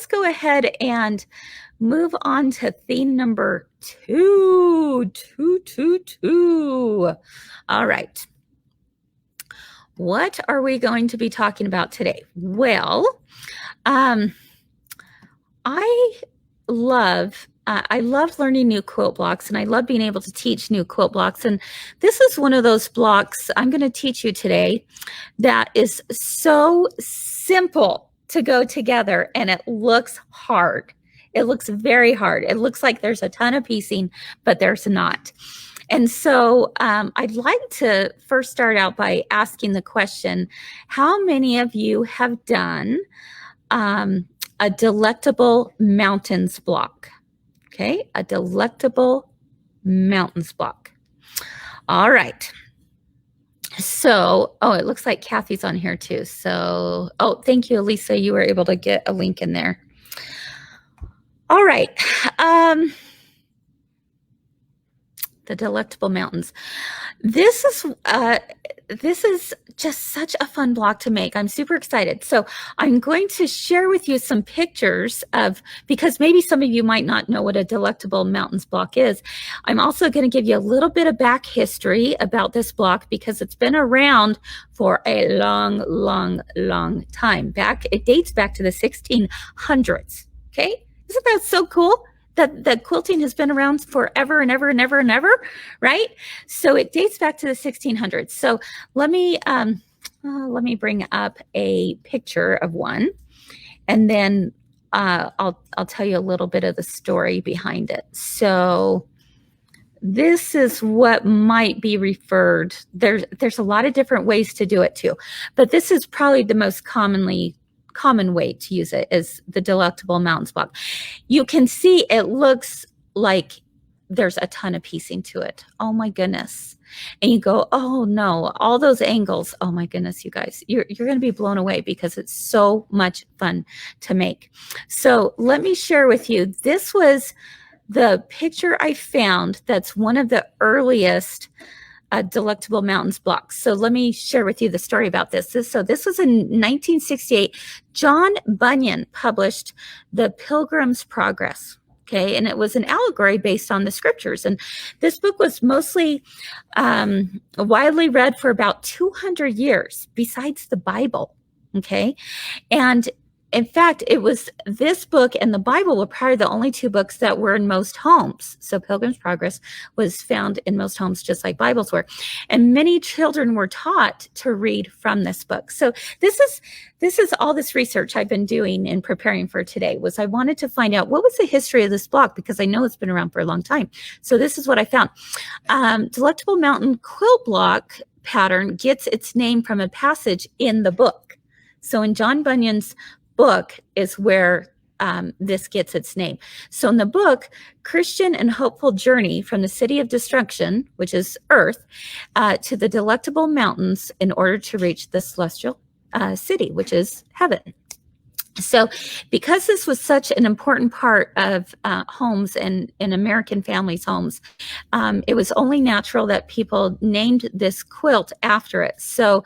go ahead and move on to theme number 2. All right. What are we going to be talking about today? Well, I love learning new quilt blocks, and I love being able to teach new quilt blocks. And this is one of those blocks I'm going to teach you today that is so simple to go together, and it looks hard. It looks very hard. It looks like there's a ton of piecing, but there's not. And so I'd like to first start out by asking the question, how many of you have done a Delectable Mountains block? Okay, a Delectable Mountains block. All right. So, it looks like Kathy's on here too. So, thank you, Elisa. You were able to get a link in there. All right. The Delectable Mountains. This is just such a fun block to make. I'm super excited. So I'm going to share with you some pictures because maybe some of you might not know what a Delectable Mountains block is. I'm also going to give you a little bit of back history about this block because it's been around for a long, long, long time. It dates back to the 1600s. Okay. Isn't that so cool? That quilting has been around forever and ever and ever and ever, right? So it dates back to the 1600s. So let me bring up a picture of one, and then I'll tell you a little bit of the story behind it. So this is what might be referred. There's a lot of different ways to do it too, but this is probably the most common way to use it is the Delectable Mountains block. You can see it looks like there's a ton of piecing to it. Oh my goodness. And you go, oh no, all those angles. Oh my goodness, you guys, you're going to be blown away because it's so much fun to make. So let me share with you. This was the picture I found that's one of the earliest Delectable Mountains blocks. So let me share with you the story about this. This was in 1968. John Bunyan published The Pilgrim's Progress. Okay, and it was an allegory based on the scriptures. And this book was mostly widely read for about 200 years, besides the Bible. Okay, and in fact, it was this book and the Bible were probably the only two books that were in most homes. So Pilgrim's Progress was found in most homes, just like Bibles were. And many children were taught to read from this book. So this is all this research I've been doing and preparing for today. Was I wanted to find out what was the history of this block, because I know it's been around for a long time. So this is what I found. Delectable Mountain quilt block pattern gets its name from a passage in the book. So in John Bunyan's book is where this gets its name. So in the book, Christian and Hopeful Journey from the City of Destruction, which is Earth, to the Delectable Mountains in order to reach the celestial city, which is heaven. So because this was such an important part of homes and in American families' homes, it was only natural that people named this quilt after it. So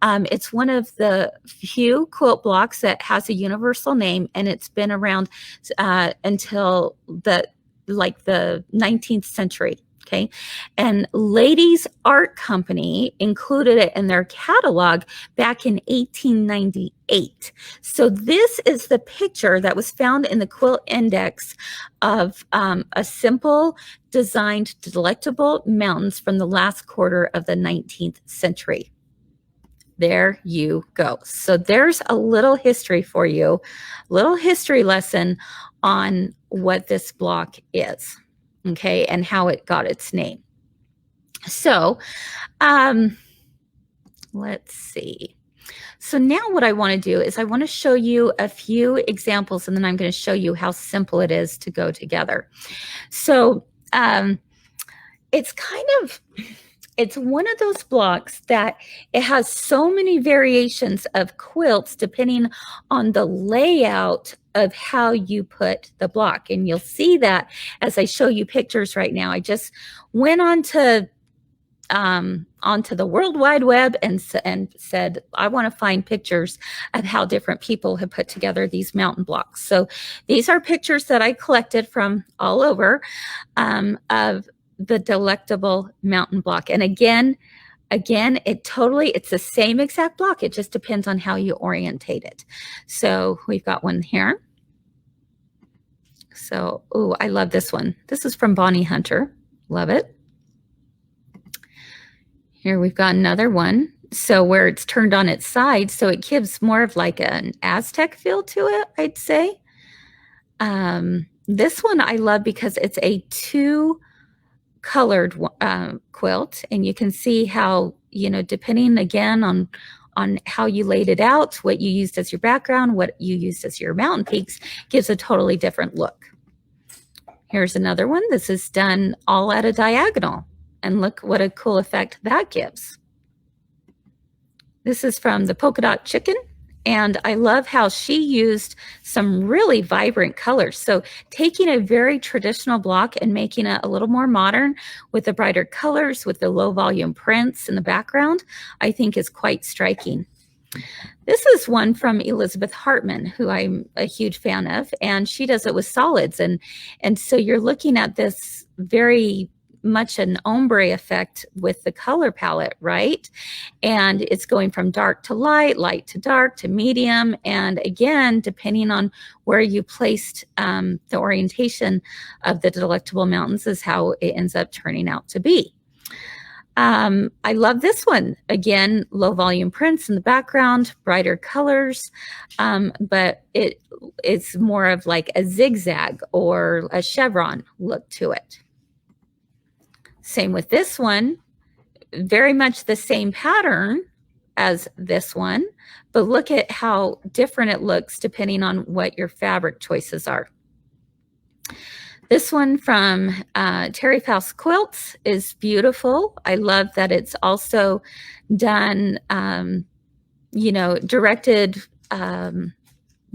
it's one of the few quilt blocks that has a universal name, and it's been around until the 19th century. Okay. And Ladies Art Company included it in their catalog back in 1898. So this is the picture that was found in the quilt index of a simple designed Delectable Mountains from the last quarter of the 19th century. There you go. So there's a little history for you, little history lesson on what this block is. Okay, and how it got its name. So, let's see. So now what I want to do is I want to show you a few examples, and then I'm going to show you how simple it is to go together. So, it's one of those blocks that it has so many variations of quilts depending on the layout of how you put the block. And you'll see that as I show you pictures right now. I just went on to onto the World Wide Web and said, I want to find pictures of how different people have put together these mountain blocks. So these are pictures that I collected from all over of the Delectable mountain block. And again, it's the same exact block. It just depends on how you orientate it. So we've got one here. So, oh, I love this one. This is from Bonnie Hunter. Love it. Here we've got another one. So where it's turned on its side, so it gives more of like an Aztec feel to it, I'd say. This one I love because it's a two-colored quilt, and you can see how, you know, depending again on how you laid it out, what you used as your background, what you used as your mountain peaks, gives a totally different look. Here's another one. This is done all at a diagonal. And look what a cool effect that gives. This is from the Polka Dot Chicken. And I love how she used some really vibrant colors. So taking a very traditional block and making it a little more modern with the brighter colors, with the low volume prints in the background, I think is quite striking. This is one from Elizabeth Hartman, who I'm a huge fan of, and she does it with solids. And so you're looking at this very much an ombre effect with the color palette, right? And it's going from dark to light, light to dark to medium. And again, depending on where you placed the orientation of the Delectable Mountains is how it ends up turning out to be. I love this one. Again, low volume prints in the background, brighter colors, but it's more of like a zigzag or a chevron look to it. Same with this one, very much the same pattern as this one, but look at how different it looks depending on what your fabric choices are. This one from Terry Faust Quilts is beautiful. I love that it's also done, you know, directed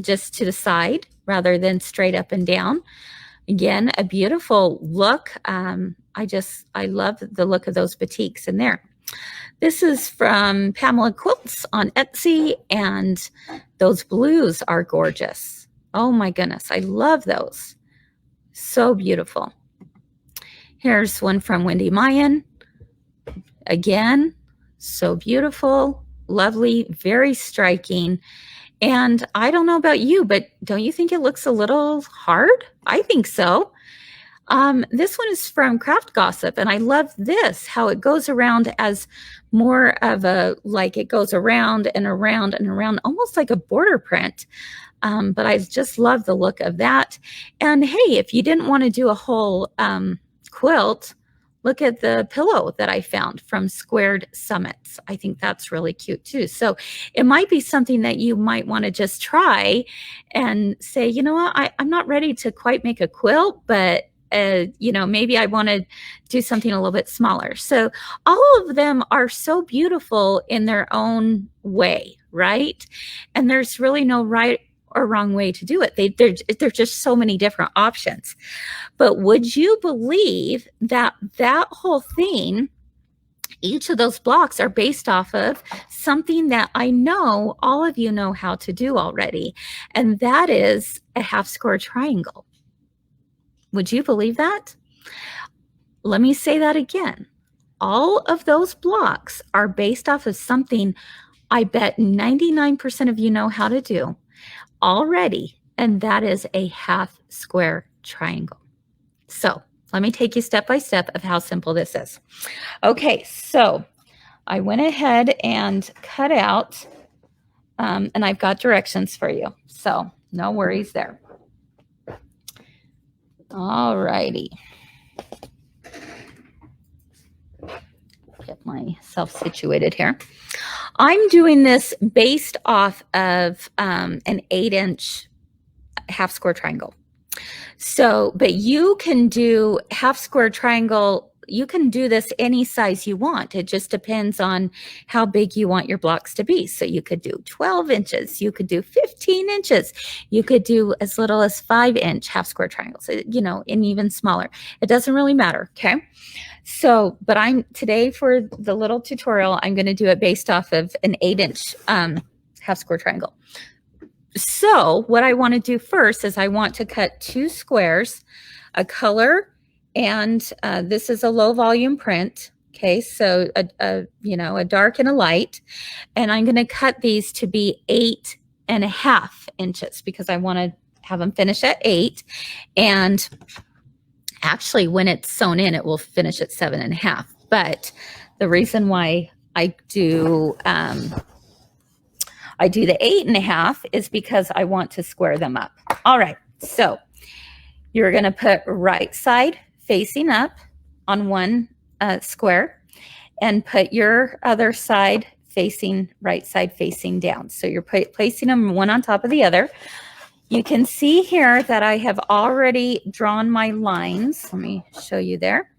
just to the side rather than straight up and down. Again, a beautiful look. I love the look of those batiks in there. This is from Pamela Quilts on Etsy, and those blues are gorgeous. Oh my goodness, I love those. So beautiful. Here's one from Wendy Mayan. Again, so beautiful, lovely, very striking. And I don't know about you, but don't you think it looks a little hard? I think so. This one is from Craft Gossip, and I love this, how it goes around as more of a, like it goes around and around and around, almost like a border print. But I just love the look of that. And hey, if you didn't want to do a whole quilt, look at the pillow that I found from Squared Summits. I think that's really cute too. So it might be something that you might want to just try and say, you know what, I'm not ready to quite make a quilt, but you know, maybe I want to do something a little bit smaller. So all of them are so beautiful in their own way, right? And there's really no right or wrong way to do it. There's just so many different options. But would you believe that that whole thing, each of those blocks are based off of something that I know all of you know how to do already, and that is a half square triangle. Would you believe that? Let me say that again. All of those blocks are based off of something I bet 99% of you know how to do already, and that is a half square triangle. So let me take you step by step of how simple this is. Okay, so I went ahead and cut out, and I've got directions for you. So no worries there. All righty. Get myself situated here. I'm doing this based off of an 8-inch half square triangle. So, but you can do half square triangle, you can do this any size you want. It just depends on how big you want your blocks to be. So you could do 12 inches, you could do 15 inches, you could do as little as 5-inch half square triangles, you know, and even smaller. It doesn't really matter, okay? So, but today for the little tutorial, I'm going to do it based off of an 8-inch half square triangle. So what I want to do first is I want to cut 2 squares, a color, and this is a low volume print. Okay, so you know, a dark and a light, and I'm going to cut these to be 8.5 inches because I want to have them finish at 8, and actually when it's sewn in, it will finish at 7.5. But the reason why I do the 8.5 is because I want to square them up. All right, so you're going to put right side facing up on one square and put your other side facing, right side facing down. So you're placing them one on top of the other. You can see here that I have already drawn my lines. Let me show you there,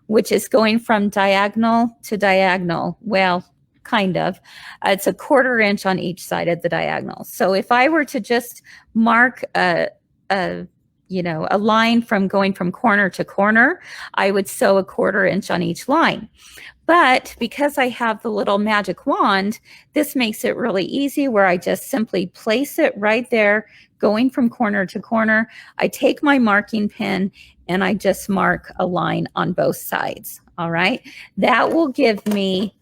which is going from diagonal to diagonal. Well, kind of. It's a 1/4 inch on each side of the diagonal. So if I were to just mark you know, a line from going from corner to corner, I would sew a 1/4 inch on each line. But because I have the little magic wand, this makes it really easy where I just simply place it right there, going from corner to corner. I take my marking pen and I just mark a line on both sides. All right. That will give me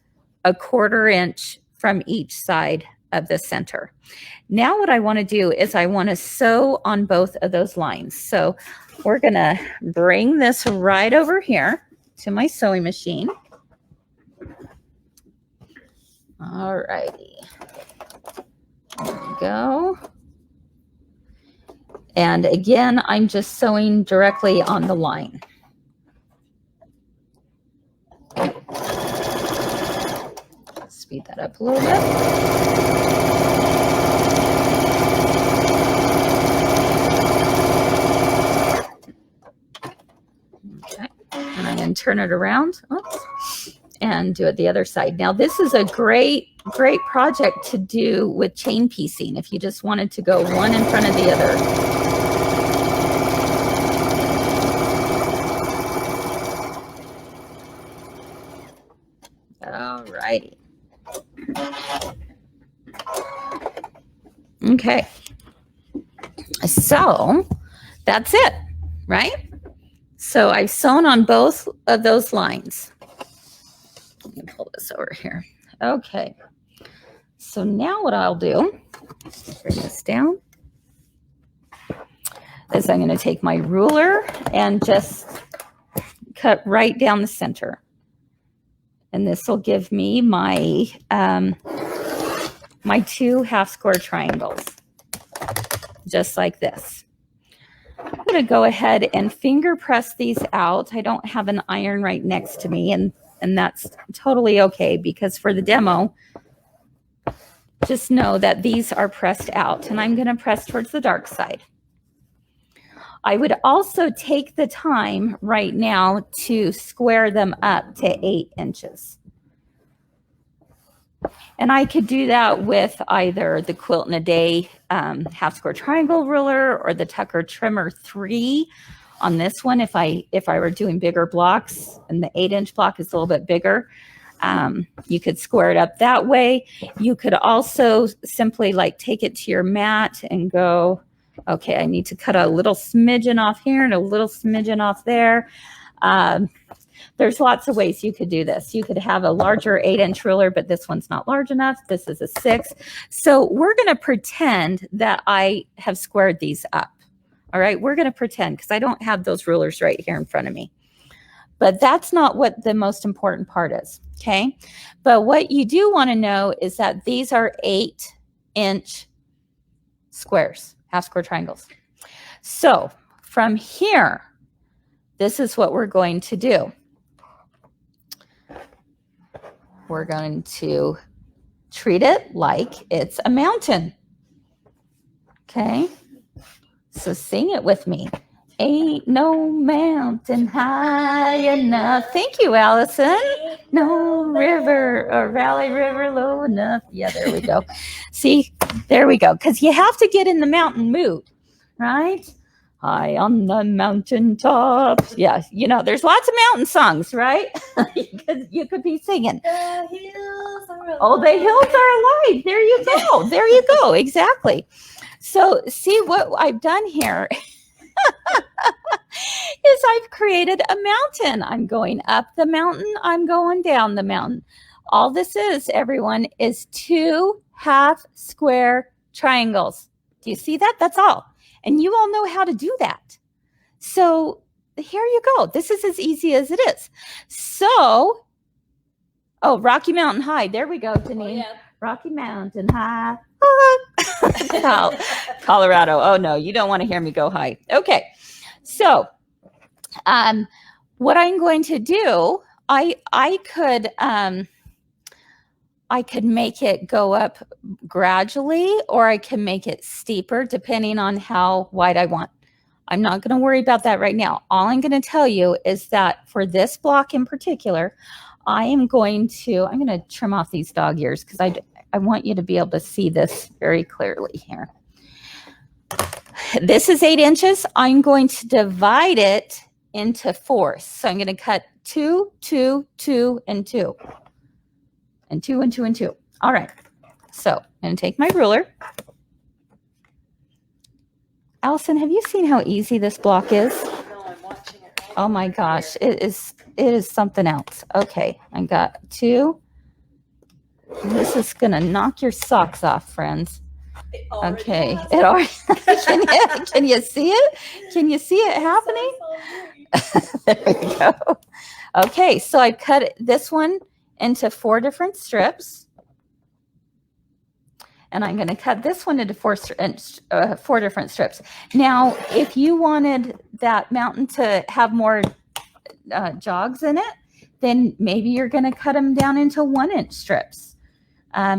a 1/4 inch from each side of the center. Now what I want to do is I want to sew on both of those lines. So we're going to bring this right over here to my sewing machine. All righty. There we go. And again, I'm just sewing directly on the line. Speed that up a little bit. Okay, and I'm going to turn it around. Oops. And do it the other side. Now this is a great project to do with chain piecing if you just wanted to go one in front of the other. All righty. Okay, so that's it, right? So I've sewn on both of those lines. Let me pull this over here. Okay, so now what I'll do, bring this down, is I'm going to take my ruler and just cut right down the center. And this will give me my my 2 half square triangles, just like this. I'm going to go ahead and finger press these out. I don't have an iron right next to me, and that's totally okay because for the demo, just know that these are pressed out, and I'm going to press towards the dark side. I would also take the time right now to square them up to 8 inches. And I could do that with either the Quilt in a Day half square triangle ruler or the Tucker Trimmer 3 on this one. If I were doing bigger blocks, and the 8-inch block is a little bit bigger, you could square it up that way. You could also simply like take it to your mat and go, okay, I need to cut a little smidgen off here and a little smidgen off there. There's lots of ways you could do this. You could have a larger 8-inch ruler, but this one's not large enough. This is a 6. So we're going to pretend that I have squared these up. All right, we're going to pretend because I don't have those rulers right here in front of me. But that's not what the most important part is, okay? But what you do want to know is that these are 8-inch squares, half square triangles. So from here, this is what we're going to do. We're going to treat it like it's a mountain. Okay? So sing it with me. Ain't no mountain high enough. Thank you, Allison. No river or valley river low enough. Yeah, there we go. See, there we go. Because you have to get in the mountain mood, right? High on the mountain top. Yeah, you know, there's lots of mountain songs, right? you could be singing. The hills are alive. Oh, the hills are alive. There you go. There you go. Exactly. So see what I've done here is I've created a mountain. I'm going up the mountain. I'm going down the mountain. All this is, everyone, is 2 half square triangles. Do you see that? That's all. And you all know how to do that. So here you go. This is as easy as it is. So, oh, Rocky Mountain High. There we go, Janine. Oh, yeah. Rocky Mountain High. Colorado. Oh, no, you don't want to hear me go high. Okay. So, what I'm going to do, I could make it go up gradually, or I can make it steeper depending on how wide I want. I'm not going to worry about that right now. All I'm going to tell you is that for this block in particular, I'm going to trim off these dog ears because I want you to be able to see this very clearly here. This is 8 inches. I'm going to divide it into 4. So I'm going to cut 2, 2, 2, and 2. And 2, and 2, and 2. All right. So I'm going to take my ruler. Allison, have you seen how easy this block is? No, I'm watching it. Oh my gosh, it is something else. Okay, I got 2. This is going to knock your socks off, friends. Okay, it already. Can you see it? Can you see it happening? There we go. Okay, so I cut this one into 4 different strips. And I'm going to cut this one into 4 different strips. Now, if you wanted that mountain to have more jogs in it, then maybe you're going to cut them down into 1-inch strips.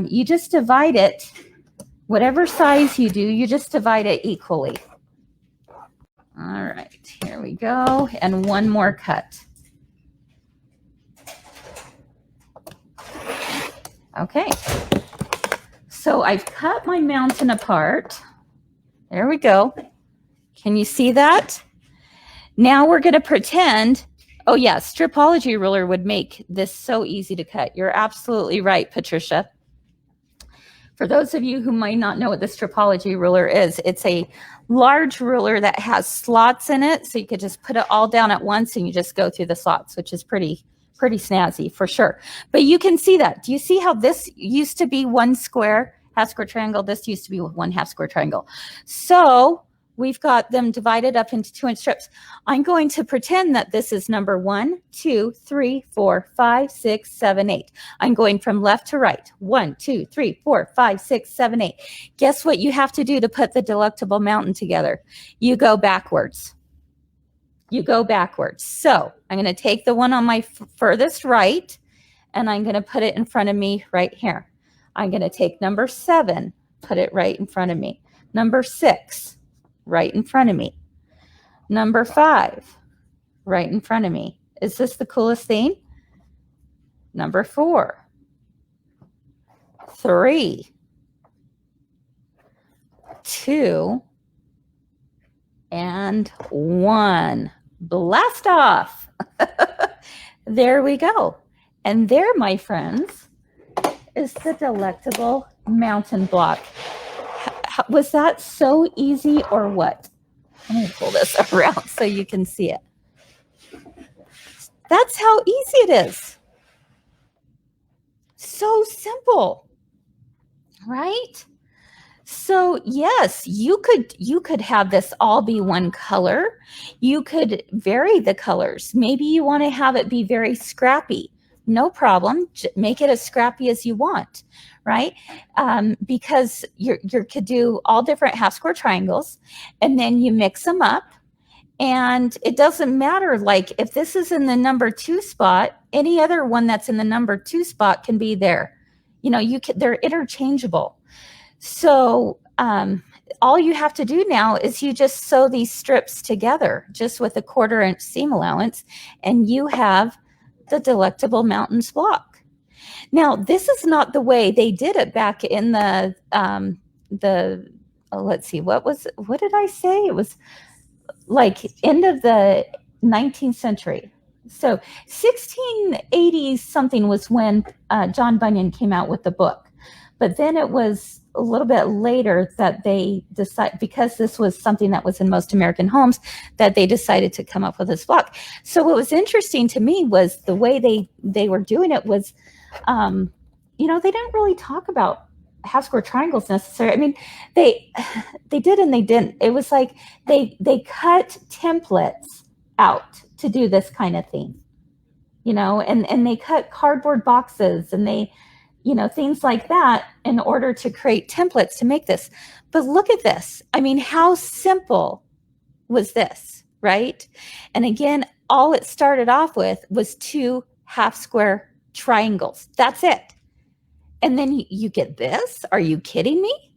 You just divide it. Whatever size you do, you just divide it equally. All right, here we go. And one more cut. Okay. So I've cut my mountain apart. There we go. Can you see that? Now we're going to pretend, oh yeah, stripology ruler would make this so easy to cut. You're absolutely right, Patricia. For those of you who might not know what the stripology ruler is, it's a large ruler that has slots in it. So you could just put it all down at once and you just go through the slots, which is pretty snazzy for sure. But you can see that. Do you see how this used to be 1 square, half square triangle? This used to be 1 half square triangle. So we've got them divided up into 2-inch strips. I'm going to pretend that this is number 1, 2, 3, 4, 5, 6, 7, 8. I'm going from left to right. 1, 2, 3, 4, 5, 6, 7, 8. Guess what you have to do to put the delectable mountain together? You go backwards. You go backwards. So I'm going to take the one on my furthest right, and I'm going to put it in front of me right here. I'm going to take number 7, put it right in front of me. Number 6, right in front of me. Number 5, right in front of me. Is this the coolest thing? Number 4, 3, 2, and 1. Blast off. There we go. And there, my friends, is the delectable mountain block. Was that so easy or what? I'm going to pull this around so you can see it. That's how easy it is. So simple, right? So yes, you could have this all be one color. You could vary the colors. Maybe you want to have it be very scrappy. No problem. Make it as scrappy as you want, right? Because you could do all different half square triangles, and then you mix them up. And it doesn't matter, like if this is in the number 2 spot, any other one that's in the number 2 spot can be there. You know, they're interchangeable. So all you have to do now is you just sew these strips together just with a 1/4 inch seam allowance, and you have the Delectable Mountains block. Now, this is not the way they did it back in let's see, what did I say? It was like end of the 19th century. So 1680 something was when John Bunyan came out with the book. But then it was a little bit later that they decided, because this was something that was in most American homes, that they decided to come up with this block. So what was interesting to me was the way they were doing it was, they didn't really talk about half square triangles necessarily. I mean, they did and they didn't. It was like they cut templates out to do this kind of thing, and they cut cardboard boxes and they, things like that in order to create templates to make this. But look at this. I mean, how simple was this, right? And again, all it started off with was 2 half square triangles. That's it. And then you get this. Are you kidding me?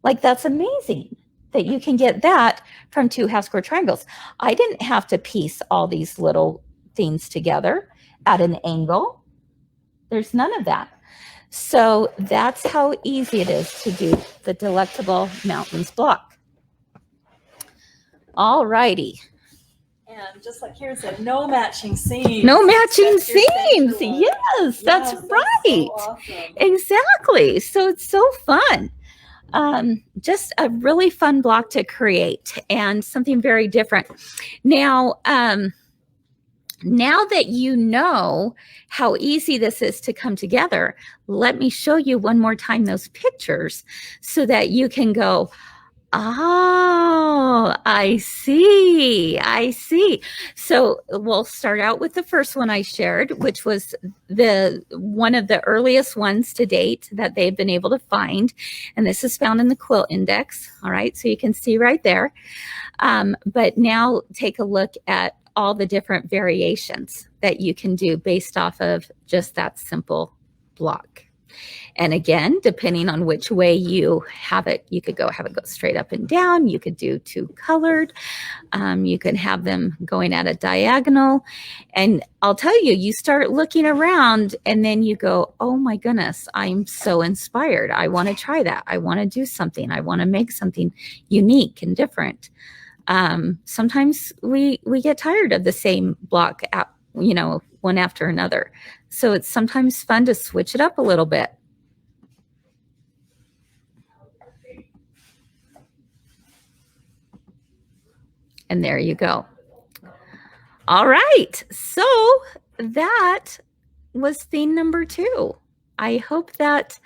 Like, that's amazing that you can get that from 2 half square triangles. I didn't have to piece all these little things together at an angle. There's none of that. So that's how easy it is to do the Delectable Mountains block. All righty. And just like here said, no matching seams. No matching seams. Yes, that's right. So awesome. Exactly. So it's so fun. Just a really fun block to create and something very different. Now that you know how easy this is to come together, let me show you one more time those pictures so that you can go, oh, I see. So we'll start out with the first one I shared, which was one of the earliest ones to date that they've been able to find. And this is found in the Quilt Index. All right, so you can see right there. But now take a look at all the different variations that you can do based off of just that simple block. And again, depending on which way you have it, you could have it go straight up and down. You could do 2 colored. You can have them going at a diagonal. And I'll tell you, you start looking around and then you go, oh my goodness, I'm so inspired. I want to try that. I want to do something. I want to make something unique and different. Sometimes we get tired of the same block, one after another. So it's sometimes fun to switch it up a little bit. And there you go. All right. So that was theme number 2. I hope that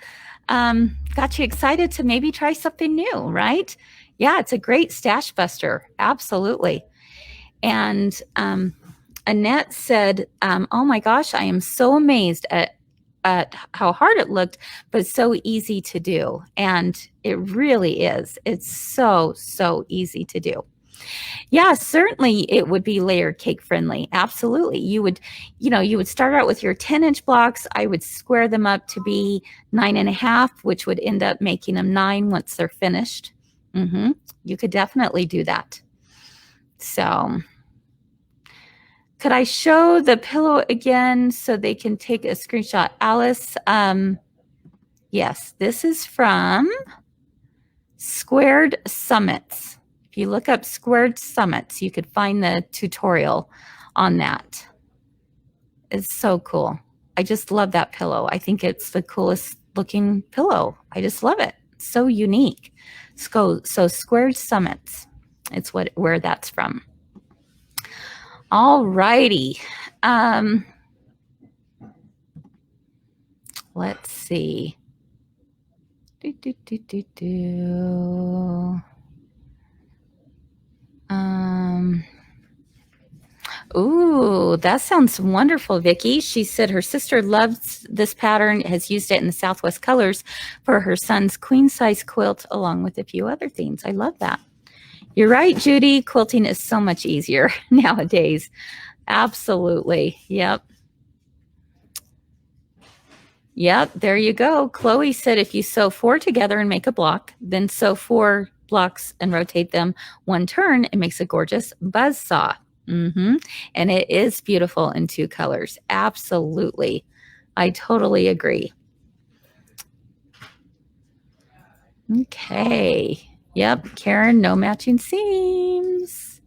got you excited to maybe try something new, right? Yeah, it's a great stash buster. Absolutely. And Annette said, oh my gosh, I am so amazed at how hard it looked, but so easy to do. And it really is. It's so easy to do. Yeah, certainly it would be layered cake friendly. Absolutely. You would start out with your 10-inch blocks. I would square them up to be 9.5, which would end up making them 9 once they're finished. You could definitely do that. So could I show the pillow again so they can take a screenshot? Alice, yes, this is from Squared Summits. If you look up Squared Summits, you could find the tutorial on that. It's so cool. I just love that pillow. I think it's the coolest looking pillow. I just love it. It's so unique. So Squared Summits, it's where that's from. All righty. Let's see. Ooh, that sounds wonderful, Vicki. She said her sister loves this pattern, has used it in the Southwest colors for her son's queen size quilt, along with a few other things. I love that. You're right, Judy. Quilting is so much easier nowadays. Absolutely. Yep. There you go. Chloe said if you sew 4 together and make a block, then sew 4 blocks and rotate them one turn, it makes a gorgeous buzz saw. And it is beautiful in 2 colors. Absolutely. I totally agree. Okay. Yep. Karen, no matching seams.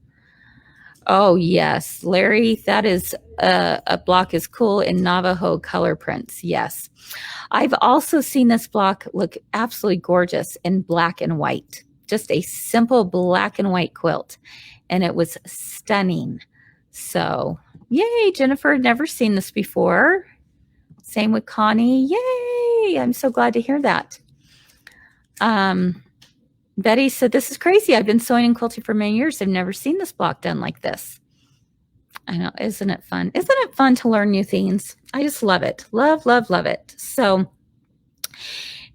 Oh, yes. Larry, that is a block is cool in Navajo color prints. Yes. I've also seen this block look absolutely gorgeous in black and white. Just a simple black and white quilt. And it was stunning. So, yay, Jennifer, never seen this before. Same with Connie. Yay, I'm so glad to hear that. Betty said, this is crazy. I've been sewing and quilting for many years. I've never seen this block done like this. I know, isn't it fun? Isn't it fun to learn new things? I just love it. Love, love, love it. So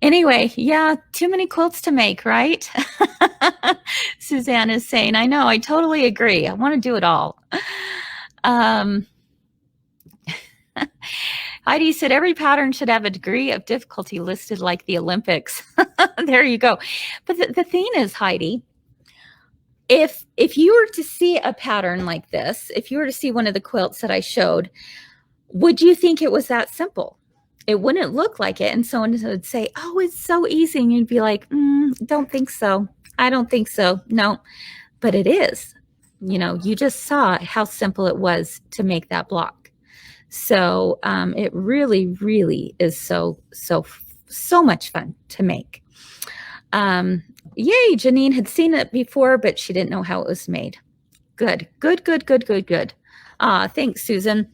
anyway, yeah, too many quilts to make, right? Suzanne is saying, I know, I totally agree. I want to do it all. Heidi said every pattern should have a degree of difficulty listed like the Olympics. There you go. But the thing is, Heidi, if you were to see a pattern like this, if you were to see one of the quilts that I showed, would you think it was that simple? It wouldn't look like it. And someone would say, oh, it's so easy. And you'd be like, don't think so. I don't think so. No, but it is. You know, you just saw how simple it was to make that block. So it really, really is so much fun to make. Yay, Janine had seen it before, but she didn't know how it was made. Good. Thanks, Susan.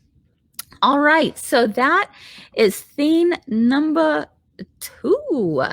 All right, so that is theme number 2.